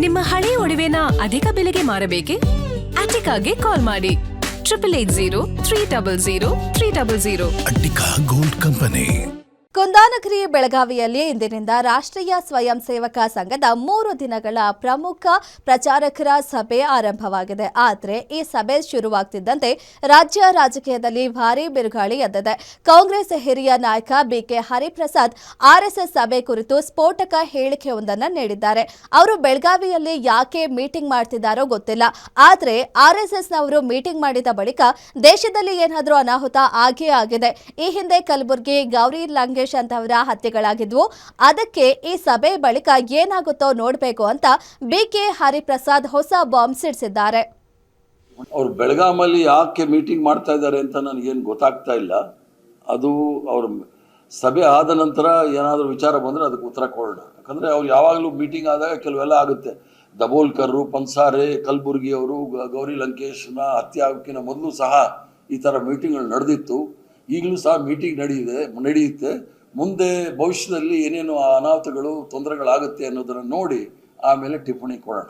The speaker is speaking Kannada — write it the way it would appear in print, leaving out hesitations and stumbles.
ನಿಮ್ಮ ಹಳೆ ಒಡವೆನ ಅಧಿಕ ಬೆಲೆಗೆ ಮಾರಬೇಕೆ? ಅಟಿಕಾಗೆ ಕಾಲ್ ಮಾಡಿ 8803000300. Attica gold company. ಕುಂದಾನಗರಿ ಬೆಳಗಾವಿಯಲ್ಲಿ ಇಂದಿನಿಂದ ರಾಷ್ಟ್ರೀಯ ಸ್ವಯಂ ಸೇವಕ ಸಂಘದ 3 ದಿನಗಳ ಪ್ರಮುಖ ಪ್ರಚಾರಕರ ಸಭೆ ಆರಂಭವಾಗಿದೆ. ಆದರೆ ಈ ಸಭೆ ಶುರುವಾಗ್ತಿದ್ದಂತೆ ರಾಜ್ಯ ರಾಜಕೀಯದಲ್ಲಿ ಭಾರೀ ಬಿರುಗಾಳಿ ಎದ್ದಿದೆ. ಕಾಂಗ್ರೆಸ್ ಹಿರಿಯ ನಾಯಕ ಬಿಕೆ ಹರಿಪ್ರಸಾದ್ ಆರ್ಎಸ್ಎಸ್ ಸಭೆ ಕುರಿತು ಸ್ಫೋಟಕ ಹೇಳಿಕೆಯೊಂದನ್ನು ನೀಡಿದ್ದಾರೆ. ಅವರು ಬೆಳಗಾವಿಯಲ್ಲಿ ಯಾಕೆ ಮೀಟಿಂಗ್ ಮಾಡ್ತಿದ್ದಾರೋ ಗೊತ್ತಿಲ್ಲ. ಆದರೆ ಆರ್ಎಸ್ಎಸ್ನವರು ಮೀಟಿಂಗ್ ಮಾಡಿದ ಬಳಿಕ ದೇಶದಲ್ಲಿ ಏನಾದರೂ ಅನಾಹುತ ಆಗೇ ಆಗಿದೆ. ಈ ಹಿಂದೆ ಕಲಬುರಗಿ ಗೌರಿ ಲಂಕೇಶ್ ಅಂತವರ ಹತ್ಯೆಗಳಾಗಿದ್ವು. ಅದಕ್ಕೆ ಈ ಸಭೆ ಬಳಿಕ ಏನಾಗುತ್ತೋ ನೋಡಬೇಕು ಅಂತ ಬಿಕೆ ಹರಿಪ್ರಸಾದ್ ಹೊಸ ಬಾಂಬ್ ಸಿಡಿಸಿದ್ದಾರೆ. ಅವರು ಬೆಳಗಾಮಲ್ಲಿ ಯಾಕೆ ಮೀಟಿಂಗ್ ಮಾಡ್ತಾ ಇದ್ದಾರೆ ಅಂತ ನನಗೇನು ಗೊತ್ತಾಗ್ತಾ ಇಲ್ಲ. ಅದು ಅವ್ರ ಸಭೆ ಆದ ನಂತರ ಏನಾದರೂ ವಿಚಾರ ಬಂದರೆ ಅದಕ್ಕೆ ಉತ್ತರ ಕೊಡೋಣ. ಯಾಕಂದರೆ ಅವ್ರು ಯಾವಾಗಲೂ ಮೀಟಿಂಗ್ ಆದಾಗ ಕೆಲವೆಲ್ಲ ಆಗುತ್ತೆ. ದಬೋಲ್ಕರ್ರು, ಪನ್ಸಾರೆ, ಕಲಬುರ್ಗಿ ಅವರು, ಗೌರಿ ಲಂಕೇಶ್ನ ಹತ್ಯೆ ಆಗೋಕ್ಕಿಂತ ಮೊದಲು ಸಹ ಈ ಥರ ಮೀಟಿಂಗ್ಗಳು ನಡೆದಿತ್ತು. ಈಗಲೂ ಸಹ ಮೀಟಿಂಗ್ ನಡೆಯುತ್ತೆ. ಮುಂದೆ ಭವಿಷ್ಯದಲ್ಲಿ ಏನೇನು ಅನಾಹುತಗಳು ತೊಂದರೆಗಳಾಗುತ್ತೆ ಅನ್ನೋದನ್ನು ನೋಡಿ ಆಮೇಲೆ ಟಿಪ್ಪಣಿ ಕೊಡೋಣ.